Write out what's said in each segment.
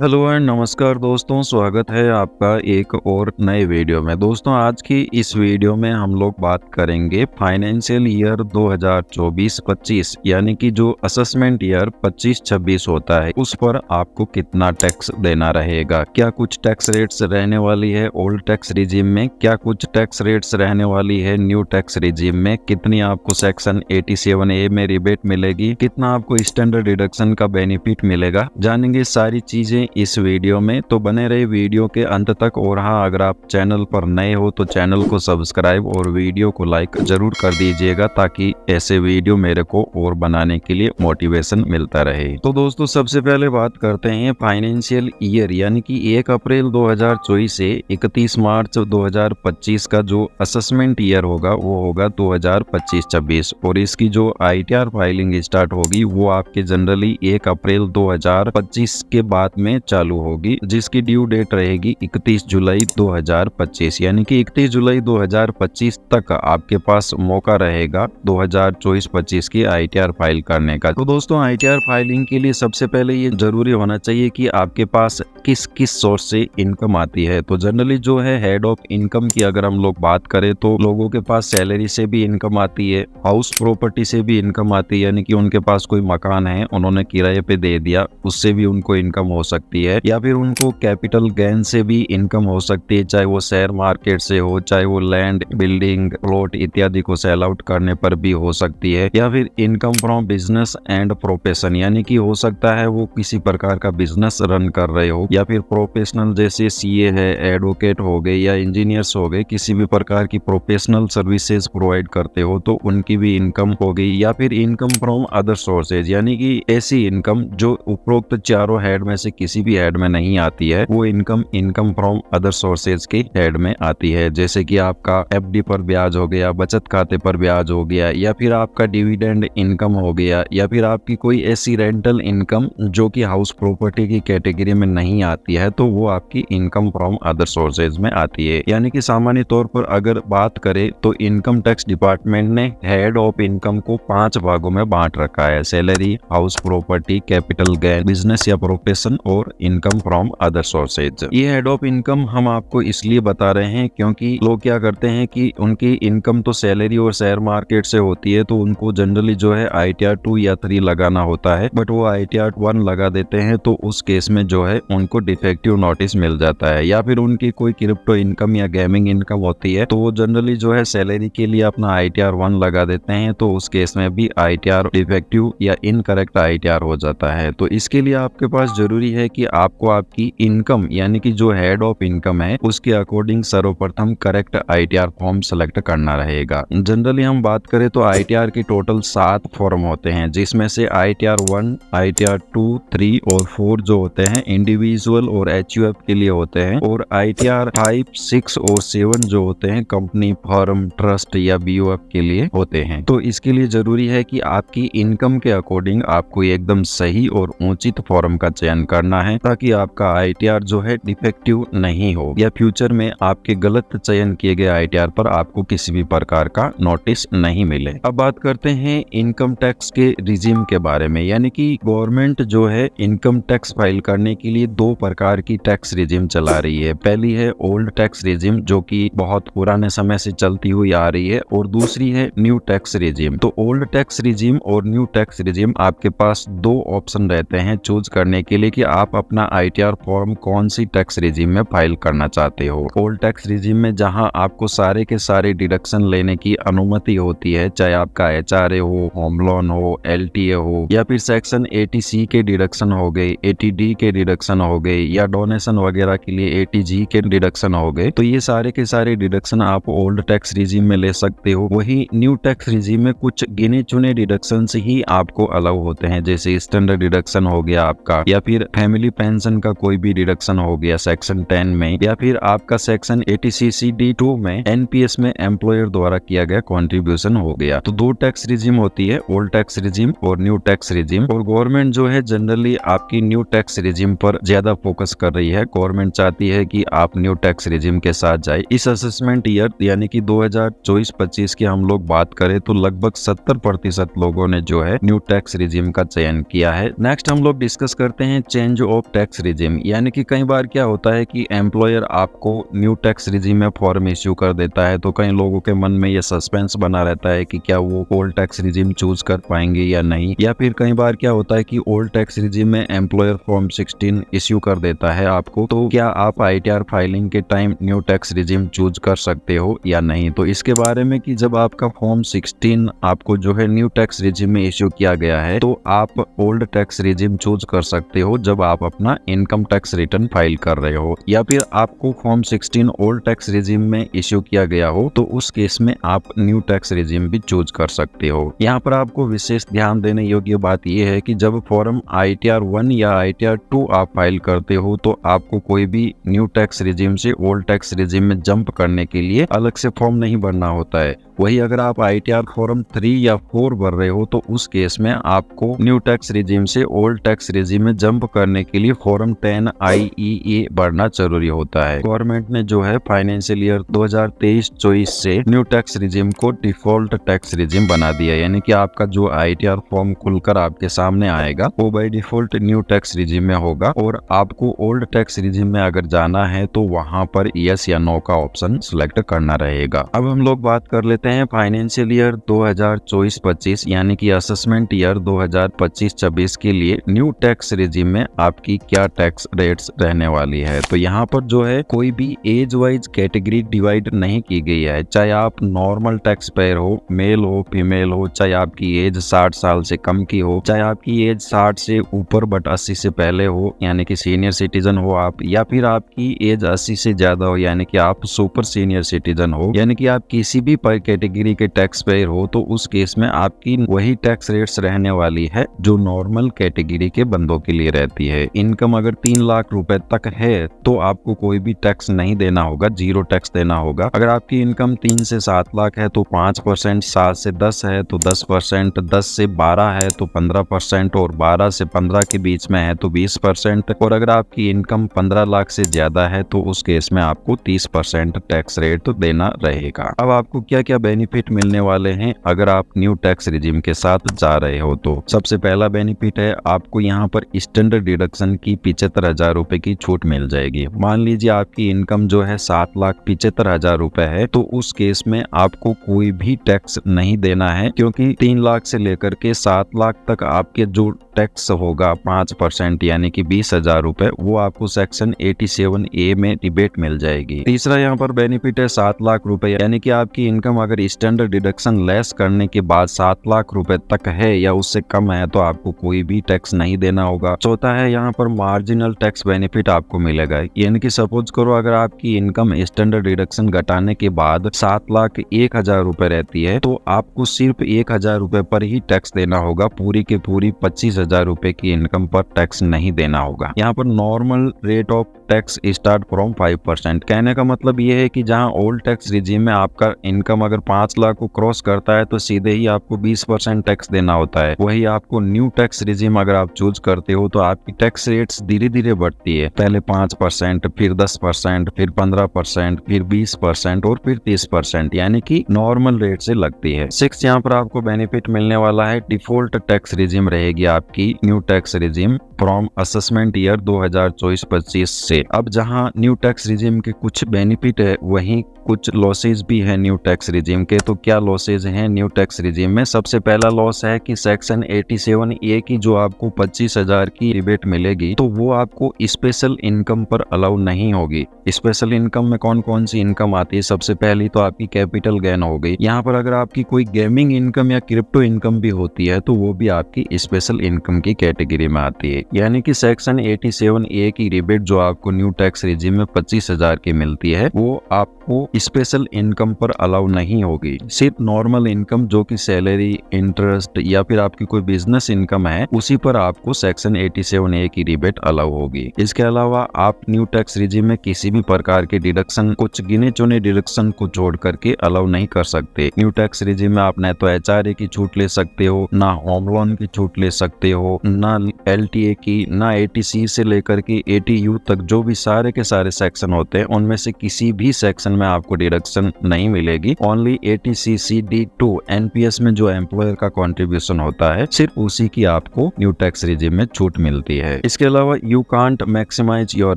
Hello and नमस्कार दोस्तों, स्वागत है आपका एक और नए वीडियो में। दोस्तों, आज की इस वीडियो में हम लोग बात करेंगे फाइनेंशियल ईयर 2024-25 यानी कि जो असेसमेंट ईयर 25-26 होता है उस पर आपको कितना टैक्स देना रहेगा। क्या कुछ टैक्स रेट्स रहने वाली है ओल्ड टैक्स रिजीम में, क्या कुछ टैक्स रेट्स रहने वाली है न्यू टैक्स रिजीम में, कितनी आपको सेक्शन 87A में रिबेट मिलेगी, कितना आपको स्टैंडर्ड डिडक्शन का बेनिफिट मिलेगा, जानेंगे सारी चीजें इस वीडियो में। तो बने रहे वीडियो के अंत तक। और हाँ, अगर आप चैनल पर नए हो तो चैनल को सब्सक्राइब और वीडियो को लाइक जरूर कर दीजिएगा ताकि ऐसे वीडियो मेरे को और बनाने के लिए मोटिवेशन मिलता रहे। तो दोस्तों, सबसे पहले बात करते हैं फाइनेंशियल ईयर यानी कि 1 अप्रैल 2024 से 31 मार्च 2025 का जो असेसमेंट ईयर होगा वो होगा 2025-26 और इसकी जो आईटीआर फाइलिंग स्टार्ट होगी वो आपके जनरली 1 अप्रैल 2025 के बाद में चालू होगी, जिसकी ड्यू डेट रहेगी 31 जुलाई 2025 यानी कि 31 जुलाई 2025 तक आपके पास मौका रहेगा 2024-25 की आईटीआर फाइल करने का। तो दोस्तों, आईटीआर फाइलिंग के लिए सबसे पहले ये जरूरी होना चाहिए कि आपके पास किस किस सोर्स से इनकम आती है। तो जनरली जो है हेड ऑफ इनकम की अगर हम लोग बात करें तो लोगों के पास सैलरी से भी इनकम आती है, हाउस प्रॉपर्टी से भी इनकम आती है यानी कि उनके पास कोई मकान है उन्होंने किराए पे दे दिया, उससे भी उनको इनकम हो सकती है, या फिर उनको कैपिटल गेन से भी इनकम हो सकती है, चाहे वो शेयर मार्केट से हो, चाहे वो लैंड बिल्डिंग प्लॉट इत्यादि को सेल आउट करने पर भी हो सकती है, या फिर income from business and profession यानी कि हो सकता है वो किसी प्रकार का बिजनेस रन कर रहे हो, या फिर प्रोफेशनल जैसे सीए है, एडवोकेट हो गए या इंजीनियर्स हो गए, किसी भी प्रकार की प्रोफेशनल सर्विसेज प्रोवाइड करते हो तो उनकी भी इनकम हो गई, या फिर इनकम फ्रॉम अदर सोर्सेज यानी कि ऐसी इनकम जो उपरोक्त चारों हेड में से किसी भी हेड में नहीं आती है, वो इनकम फ्रॉम अदर सोर्सेज के हेड में आती है। जैसे कि आपका एफडी पर ब्याज हो गया, बचत खाते पर ब्याज हो गया, या फिर आपका डिविडेंड इनकम हो गया, या फिर आपकी कोई ऐसी रेंटल इनकम जो कि हाउस प्रॉपर्टी की कैटेगरी में नहीं आती है तो वो आपकी इनकम फ्रॉम अदर सोर्सेज में आती है। यानी कि सामान्य तौर पर अगर बात करें तो इनकम टैक्स डिपार्टमेंट ने हेड ऑफ इनकम को 5 भागों में बांट रखा है: salary, house property, capital gain, business या प्रोफेशन और इनकम फ्रॉम अदर सोर्सेज। ये हेड ऑफ इनकम हम आपको इसलिए बता रहे हैं क्योंकि लोग क्या करते हैं कि उनकी इनकम तो सैलरी और शेयर मार्केट से होती है तो उनको जनरली जो है आईटीआर 2 या 3 लगाना होता है, बट वो आईटीआर 1 लगा देते हैं तो उस केस में जो है उनको डिफेक्टिव नोटिस मिल जाता है। या फिर उनकी कोई क्रिप्टो इनकम या गेमिंग इनकम होती है तो वो जनरली जो है सैलरी के लिए अपना आईटीआर 1 लगा देते हैं तो उस केस में भी आईटीआर डिफेक्टिव या इनकरेक्ट आईटीआर हो जाता है। तो इसके लिए आपके पास जरूरी है कि आपको आपकी इनकम यानी कि जो हेड ऑफ इनकम है उसके अकॉर्डिंग सर्वप्रथम करेक्ट आईटीआर फॉर्म सेलेक्ट करना रहेगा। जनरली हम बात करें तो आईटीआर के टोटल 7 फॉर्म होते हैं, जिसमें से आईटीआर 1, आईटीआर 2, 3 और 4 जो होते हैं इंडिविजुअल और एचयूएफ के लिए होते हैं, और आईटीआर 5, 6 और 7 जो होते हैं कंपनी, फर्म, ट्रस्ट या बीओएफ के लिए होते हैं। तो इसके लिए जरूरी है कि आपकी इनकम के अकॉर्डिंग आपको एकदम सही और उचित फॉर्म का चयन करना है ताकि आपका आईटीआर जो है डिफेक्टिव नहीं हो या फ्यूचर में आपके गलत चयन किए गए आईटीआर पर आपको किसी भी प्रकार का नोटिस नहीं मिले। अब बात करते हैं इनकम टैक्स के रिजीम के बारे में, यानी कि गवर्नमेंट जो है इनकम टैक्स फाइल करने के लिए 2 प्रकार की टैक्स रिजीम चला रही है। पहली है ओल्ड टैक्स रिजीम जो कि बहुत पुराने समय से चलती हुई आ रही है, और दूसरी है न्यू टैक्स रिजीम। तो ओल्ड टैक्स रिजीम और न्यू टैक्स रिजीम आपके पास 2 ऑप्शन रहते हैं चूज करने के लिए कि आप अपना आईटीआर फॉर्म कौन सी टैक्स रिजीम में फाइल करना चाहते हो। ओल्ड टैक्स रिजीम में जहां आपको सारे के सारे डिडक्शन लेने की अनुमति होती है, चाहे आपका एचआरए हो, होम लोन हो, एलटीए हो, या फिर सेक्शन 80C के डिडक्शन हो गए, 80D के डिडक्शन हो गए, या डोनेशन वगैरह के लिए 80G के डिडक्शन हो गए, तो ये सारे के सारे डिडक्शन आप ओल्ड टैक्स रिजीम में ले सकते हो। वही न्यू टैक्स रिजीम में कुछ गिने चुने डिडक्शन ही आपको अलाउ होते हैं, जैसे स्टैंडर्ड डिडक्शन हो गया आपका, या फिर फैमिली पेंशन का कोई भी डिडक्शन हो गया सेक्शन 10 में, या फिर आपका सेक्शन 80CCD2 में एनपीएस में एम्प्लॉयर द्वारा किया गया कंट्रीब्यूशन हो गया। तो 2 टैक्स रिजीम होती है, ओल्ड टैक्स रिजीम और न्यू टैक्स रिजीम, और गवर्नमेंट जो है जनरली आपकी न्यू टैक्स रिजीम पर ज्यादा फोकस कर रही है। गवर्नमेंट चाहती है कि आप न्यू टैक्स रिजीम के साथ जाए। इस असेसमेंट ईयर यानी कि 2024-25 की हम लोग बात करें तो लगभग 70% लोगों ने जो है न्यू टैक्स रिजीम का चयन किया है। नेक्स्ट हम लोग डिस्कस करते हैं चेंज ऑफ टैक्स रिजिम, यानी कि कई बार क्या होता है कि एम्प्लॉयर आपको न्यू टैक्स रिजिम में फॉर्म इश्यू कर देता है, तो कई लोगों के मन में ये सस्पेंस बना रहता है कि क्या वो ओल्ड टैक्स रिजिम चूज कर पाएंगे या नहीं। या फिर कई बार क्या होता है कि ओल्ड टैक्स रिजिम में एम्प्लॉयर फॉर्म 16 इश्यू कर देता है आपको, तो क्या आप ITR फाइलिंग के time new tax regime choose कर सकते हो या नहीं। तो इसके बारे में कि जब आपका फॉर्म 16 आपको जो है न्यू टैक्स रिजिम में इश्यू किया गया है, तो आप ओल्ड टैक्स रिजिम चूज कर सकते हो जब आप अपना इनकम टैक्स रिटर्न फाइल कर रहे हो। या फिर आपको फॉर्म 16 ओल्ड टैक्स रिजिम में इश्यू किया गया हो, तो उस केस में आप न्यू टैक्स रिजिम भी चूज कर सकते हो। यहाँ पर आपको विशेष ध्यान देने योग्य बात यह है कि जब फॉर्म ITR 1 या ITR 2 आप फाइल करते हो, तो आपको कोई भी न्यू टैक्स रिजिम से ओल्ड टैक्स रिजिम में जंप करने के लिए अलग से फॉर्म नहीं भरना होता है। वही अगर आप ITR फॉर्म 3 या 4 भर रहे हो, तो उस केस में आपको न्यू टैक्स रिजिम से ओल्ड टैक्स रिजिम में जंप करने के लिए फॉर्म 10 IEA भरना जरूरी होता है। गवर्नमेंट ने जो है फाइनेंशियल ईयर 2023-24 से न्यू टैक्स रिजिम को डिफॉल्ट टैक्स रिजिम बना दिया, यानी कि आपका जो ITR फॉर्म खुलकर आपके सामने आएगा वो by default new tax regime में होगा, और आपको ओल्ड टैक्स रिजिम में अगर जाना है तो वहां पर यस या नो का ऑप्शन सिलेक्ट करना रहेगा। अब हम लोग बात कर लेते हैं फाइनेंशियल ईयर 2024-25 यानी कि असेसमेंट ईयर 2025-26 के लिए न्यू टैक्स रिजिम में आपकी क्या टैक्स रेट्स रहने वाली है। तो यहाँ पर जो है कोई भी एज वाइज कैटेगरी डिवाइड नहीं की गई है, चाहे आप नॉर्मल टैक्स पेयर हो, मेल हो फीमेल हो, चाहे आपकी एज 60 साल से कम की हो, चाहे आपकी एज 60 से ऊपर बट 80 से पहले हो यानी कि सीनियर सिटीजन हो आप, या फिर आपकी एज 80 से ज्यादा हो यानी कि आप सुपर सीनियर सिटीजन हो, यानी कि आप किसी भी कैटेगरी के टैक्स पेयर हो, तो उस केस में आपकी वही टैक्स रेट्स रहने वाली है जो नॉर्मल कैटेगरी के बंदों के लिए रहती है। इनकम अगर 3 लाख रुपए तक है तो आपको कोई भी टैक्स नहीं देना होगा, जीरो टैक्स देना होगा। अगर आपकी इनकम 3 से 7 लाख है तो 5%, 7 से 10 है तो 10%, 10 से 12 है तो 15%, और 12 से 15 के बीच में है तो 20%, और अगर आपकी इनकम 15 लाख से ज्यादा है तो उस केस में आपको 30% टैक्स रेट तो देना रहेगा। अब आपको क्या क्या बेनिफिट मिलने वाले हैं अगर आप न्यू टैक्स रिजिम के साथ जा रहे हो। तो सबसे पहला बेनिफिट है आपको यहाँ पर स्टैंडर्ड डिडक्शन की 75,000 रुपए की छूट मिल जाएगी। मान लीजिए आपकी इनकम जो है 7,75,000 रुपए है, तो उस केस में आपको कोई भी टैक्स नहीं देना है, क्योंकि 3 लाख से लेकर के 7 लाख तक आपके जो टैक्स होगा 5% यानी कि 20,000 रुपए, वो आपको सेक्शन 87A में रिबेट मिल जाएगी। तीसरा यहाँ पर बेनिफिट है 7 लाख रुपए, यानी कि आपकी इनकम अगर स्टैंडर्ड डिडक्शन लेस करने के बाद 7 लाख रुपए तक है या उससे कम है तो आपको कोई भी टैक्स नहीं देना होगा। चौथा है यहाँ पर मार्जिनल टैक्स बेनिफिट आपको मिलेगा, यानी कि सपोज करो अगर आपकी इनकम स्टैंडर्ड डिडक्शन घटाने के बाद 7,01,000 रुपए रहती है, तो आपको सिर्फ 1,000 रुपए पर ही टैक्स देना होगा, पूरी के पूरी 25,000 रुपए की इनकम पर टैक्स नहीं देना होगा। यहाँ पर normal rate of tax start from 5%। कहने का मतलब ये है कि जहाँ ओल्ड टैक्स रिजीम में आपका इनकम अगर 5 लाख को क्रॉस करता है तो सीधे ही आपको 20% टैक्स देना होता है। वही आपको न्यू टैक्स रिजीम अगर आप चूज करते हो तो आपकी टैक्स रेट्स धीरे धीरे बढ़ती है, पहले 5%, फिर 10%, फिर 15%, फिर 20% और फिर 30%, यानी कि नॉर्मल रेट से लगती है। 6 यहाँ पर आपको बेनिफिट मिलने वाला है, डिफॉल्ट टैक्स रिजीम रहेगी आपकी new tax regime from assessment year 2024-25 से। अब जहां न्यू टैक्स रिजीम के कुछ बेनिफिट है वहीं कुछ लॉसेज भी है न्यू टैक्स रिजीम के। तो क्या लॉसेज हैं न्यू टैक्स रिजीम में? सबसे पहला लॉस है कि सेक्शन 87A की जो आपको 25,000 की रिबेट मिलेगी तो वो आपको स्पेशल इनकम पर अलाउ नहीं होगी। स्पेशल इनकम में कौन कौन सी इनकम आती है? सबसे पहली तो आपकी कैपिटल गेन हो गई। यहाँ पर अगर आपकी कोई गेमिंग इनकम या क्रिप्टो इनकम भी होती है तो वो भी आपकी स्पेशल इनकम की कैटेगरी में आती है। यानी कि सेक्शन 87A की रिबेट जो आपको न्यू टैक्स रिजीम में 25,000 की मिलती है वो आपको स्पेशल इनकम पर अलाउ नहीं होगी। सिर्फ नॉर्मल इनकम जो कि सैलरी, इंटरेस्ट या फिर आपकी कोई बिजनेस इनकम है उसी पर आपको सेक्शन 87A की रिबेट अलाउ होगी। इसके अलावा आप न्यू टैक्स रिजीम में किसी भी प्रकार के डिडक्शन, कुछ गिने चुने डिडक्शन को छोड़ करके अलाउ नहीं कर सकते। न्यू टैक्स रिजीम में आप न तो HRA की छूट ले सकते हो, ना होम लोन की छूट ले सकते हो, ना LTA की, ना ATC से लेकर के ATU तक जो भी सारे के सारे सेक्शन होते हैं उनमें से किसी भी सेक्शन में आपको डिडक्शन नहीं मिलेगी। ओनली ATC-CD2 NPS में जो एम्प्लॉयर का कंट्रीब्यूशन होता है सिर्फ उसी की आपको न्यू टैक्स रिजीम में छूट मिलती है। है। इसके अलावा you can't maximise your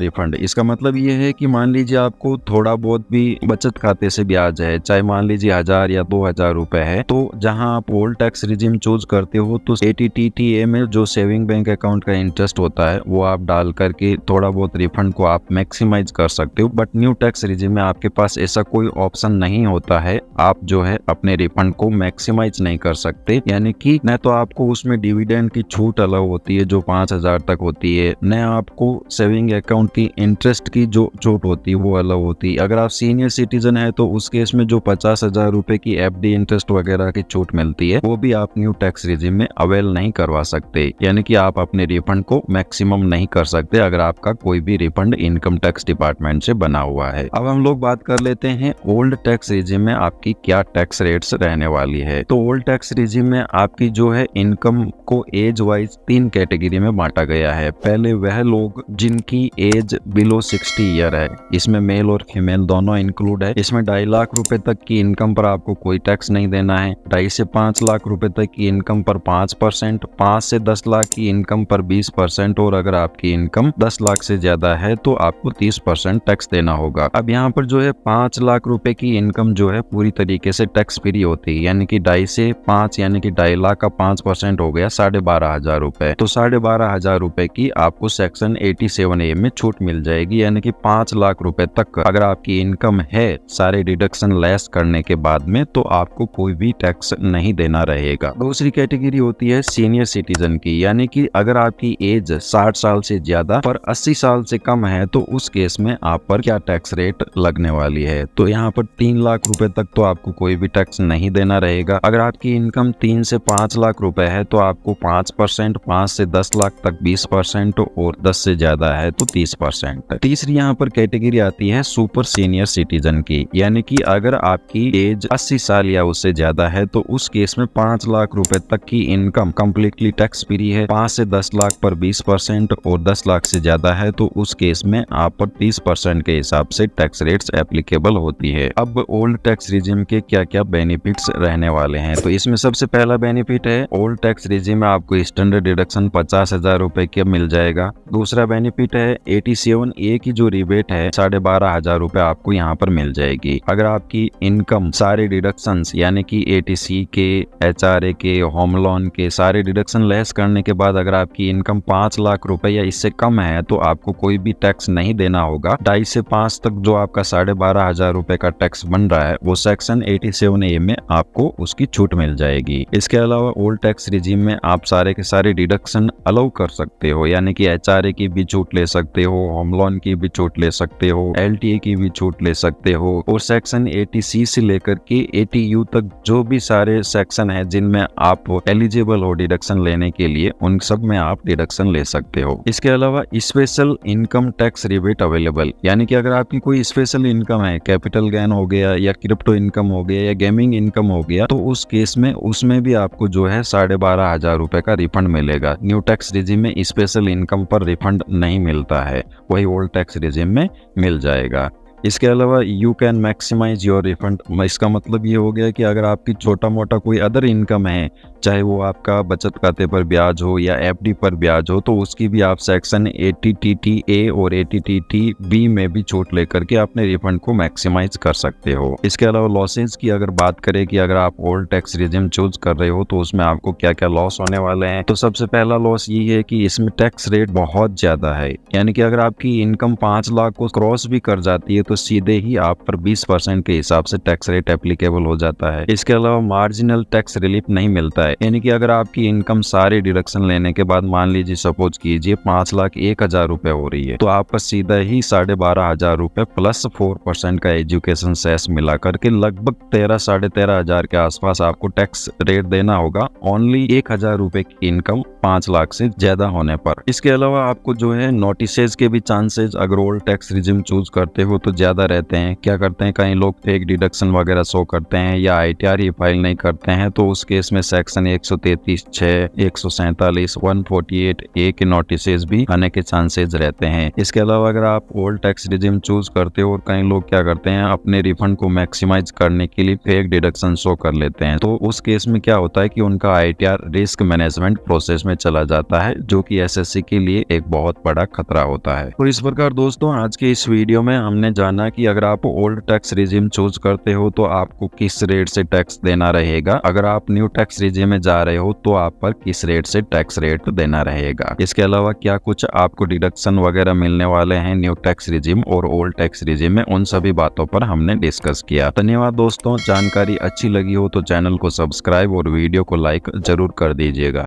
refund, इसका मतलब ये है कि मान लीजिए आपको थोड़ा बहुत भी बचत खाते से ब्याज है, चाहे मान लीजिए 1000 या 2000 रुपए है, तो जहां आप ओल्ड टैक्स रिजिम चूज करते हो तो ATTTA में जो सेविंग बैंक अकाउंट का इंटरेस्ट होता है वो आप डाल करके थोड़ा बहुत रिफंड को आप मैक्सिमाइज कर सकते हो। बट न्यू टैक्स रिजिम में आपके पास ऐसा कोई ऑप्शन नहीं होता है, आप जो है अपने रिफंड को मैक्सिमाइज नहीं कर सकते। यानी कि न तो आपको उसमें डिविडेंड की छूट अलग होती है जो 5000 तक होती है, न आपको सेविंग अकाउंट की इंटरेस्ट की जो छूट होती है वो अलग होती है। अगर आप सीनियर सिटीजन है तो उस केस में जो 50,000 रुपए की FD इंटरेस्ट वगैरह की छूट मिलती है वो भी आप न्यू टैक्स रिजिम में अवेल नहीं करवा सकते। यानी कि आप अपने रिफंड को मैक्सिमम नहीं कर सकते अगर आपका कोई भी रिफंड इनकम टैक्स डिपार्टमेंट से बना हुआ है। अब हम लोग बात कर लेते हैं ओल्ड टैक्स रिजिम में आपकी क्या टैक्स रेट्स रहने वाली है। तो ओल्ड टैक्स रिजिम में आपकी जो है इनकम को एज वाइज 3 कैटेगरी में बांटा गया है। पहले वह लोग जिनकी एज बिलो 60 ईयर है, इसमें मेल और फीमेल दोनों इंक्लूड है। इसमें 2.5 लाख रुपए तक की इनकम पर आपको कोई टैक्स नहीं देना है। 2.5 से 5 लाख रुपए तक की इनकम पर 5%, 5 से 10 लाख की इनकम पर 20% और अगर आपकी इनकम 10 लाख से ज्यादा है तो आपको 30% टैक्स देना होगा। अब यहाँ पर जो है 5 लाख रुपए की इनकम जो है पूरी तरीके से टैक्स फ्री होती है, यानी कि 2.5 से 5 यानी कि 2.5 लाख का 5% हो गया 12,500 रुपए। तो 12,500 रुपए की आपको सेक्शन 87A में छूट मिल जाएगी, यानी कि 5 लाख रुपए तक अगर आपकी इनकम है सारे डिडक्शन लेस करने के बाद में तो आपको कोई भी टैक्स नहीं देना रहेगा। दूसरी कैटेगरी होती है सीनियर सिटीजन की, यानी कि अगर आपकी एज 60 साल से ज्यादा पर 80 साल से कम है तो उस केस में आप पर क्या टैक्स रेट लगने वाली है। तो यहाँ पर 3 लाख रुपए तक तो आपको कोई भी टैक्स नहीं देना रहेगा। अगर आपकी इनकम 3 से 5 लाख रुपए है तो आपको 5%, 5 से 10 लाख तक 20% और 10 से ज्यादा है तो 30%। तीसरी यहाँ पर कैटेगरी आती है सुपर सीनियर सिटीजन की, यानी कि अगर आपकी एज 80 साल या उससे ज्यादा है तो उस केस में 5 लाख रुपए तक की इनकम कम्प्लीटली टैक्स फ्री है। 5 से 10 लाख पर 20% और 10 लाख से ज्यादा है तो उस केस में आप पर 30% के हिसाब से टैक्स रेट्स एप्लीकेबल होती है। अब ओल्ड टैक्स रिजिम के क्या क्या बेनिफिट्स रहने वाले हैं, तो इसमें सबसे पहला बेनिफिट है ओल्ड टैक्स रिजिम में आपको स्टैंडर्ड डिडक्शन 50,000 रुपए का मिल जाएगा। दूसरा बेनिफिट है 87A की जो रिबेट है 12,500 रुपए आपको यहाँ पर मिल जाएगी। अगर आपकी इनकम सारे डिडक्शंस यानी कि ATC के, HRA के, होम लोन के सारे डिडक्शन लेस करने के बाद अगर आपकी इनकम 5 लाख रुपए या इससे कम है तो आपको कोई भी टैक्स नहीं देना होगा। 2.5 से 5 तक जो आपका 12,500 रुपए का टैक्स बन रहा है वो सेक्शन 87A में आपको उसकी छूट मिल जाएगी। इसके अलावा ओल्ड टैक्स रिजिम में आप सारे के सारे डिडक्शन अलाउ कर सकते हो, यानी कि HRA की भी छूट ले सकते हो, होम लोन की भी छूट ले सकते हो, LTA की भी छूट ले सकते हो और सेक्शन 80C से लेकर के 80U तक जो भी सारे सेक्शन है जिनमें आप एलिजिबल हो डिडक्शन लेने के लिए उन सब में आप डिडक्शन ले सकते हो। इसके अलावा special income tax rebate available, यानी कि अगर आपकी कोई स्पेशल इनकम है, कैपिटल गेन हो गया या क्रिप्टो इनकम हो गया या गेमिंग इनकम हो गया, तो उस केस में उसमें भी आपको जो है 12,500 रुपए का रिफंड मिलेगा। न्यू टैक्स रिजिम में स्पेशल इनकम पर रिफंड नहीं मिलता है, वही ओल्ड टैक्स रिजिम में मिल जाएगा। इसके अलावा you can maximise your refund, इसका मतलब ये हो गया कि अगर आपकी छोटा मोटा कोई अदर इनकम है, चाहे वो आपका बचत खाते पर ब्याज हो या FD पर ब्याज हो, तो उसकी भी आप सेक्शन 80TTA और 80TTB में भी छूट लेकर के अपने रिफंड को मैक्सिमाइज कर सकते हो। इसके अलावा लॉसेज की अगर बात करें कि अगर आप ओल्ड टैक्स रिजिम चूज कर रहे हो तो उसमें आपको क्या क्या लॉस होने वाले हैं, तो सबसे पहला लॉस ये है कि इसमें टैक्स रेट बहुत ज्यादा है, यानी कि अगर आपकी इनकम 5 लाख को क्रॉस भी कर जाती है तो सीधे ही आप पर 20% के हिसाब से टैक्स रेट एप्लीकेबल हो जाता है। इसके अलावा मार्जिनल टैक्स रिलीफ नहीं मिलता है, यानी कि अगर आपकी इनकम सारे डिडक्शन लेने के बाद मान लीजिए सपोज कीजिए 5,01,000 रुपए हो रही है तो आपका सीधा ही 12,500 रुपए प्लस 4% का एजुकेशन सेस मिला करके लगभग 13,500 के आसपास आपको टैक्स रेट देना होगा ओनली 1,000 रुपए की इनकम 5 लाख से ज्यादा होने पर। इसके अलावा आपको जो है नोटिसेज के भी चांसेस अगर ओल्ड टैक्स रिजिम चूज करते हो तो ज्यादा रहते हैं। क्या करते हैं, कई लोग फेक डिडक्शन वगैरह शो करते हैं या ITR ही फाइल नहीं करते हैं, तो उस केस में सेक्शन सेक्शन 133(6), 147, 148 ए के नोटिसेज भी आने के चांसेस रहते हैं। इसके अलावा अगर आप ओल्ड टैक्स रिजिम चूज करते हो और कई लोग क्या करते हैं अपने रिफंड को मैक्सिमाइज करने के लिए फेक डिडक्शन शो कर लेते हैं, तो उस केस में क्या होता है कि उनका ITR रिस्क मैनेजमेंट प्रोसेस में चला जाता है, जो कि SSC के लिए एक बहुत बड़ा खतरा होता है। तो इस प्रकार दोस्तों आज के इस वीडियो में हमने जाना कि अगर आप ओल्ड टैक्स रिजिम चूज करते हो तो आपको किस रेट से टैक्स देना रहेगा, अगर आप न्यू टैक्स रिजिम में जा रहे हो तो आप पर किस रेट से टैक्स रेट देना रहेगा। इसके अलावा क्या कुछ आपको डिडक्शन वगैरह मिलने वाले हैं न्यू टैक्स रिजिम और ओल्ड टैक्स रिजिम में, उन सभी बातों पर हमने डिस्कस किया। धन्यवाद दोस्तों, जानकारी अच्छी लगी हो तो चैनल को सब्सक्राइब और वीडियो को लाइक जरूर कर दीजिएगा।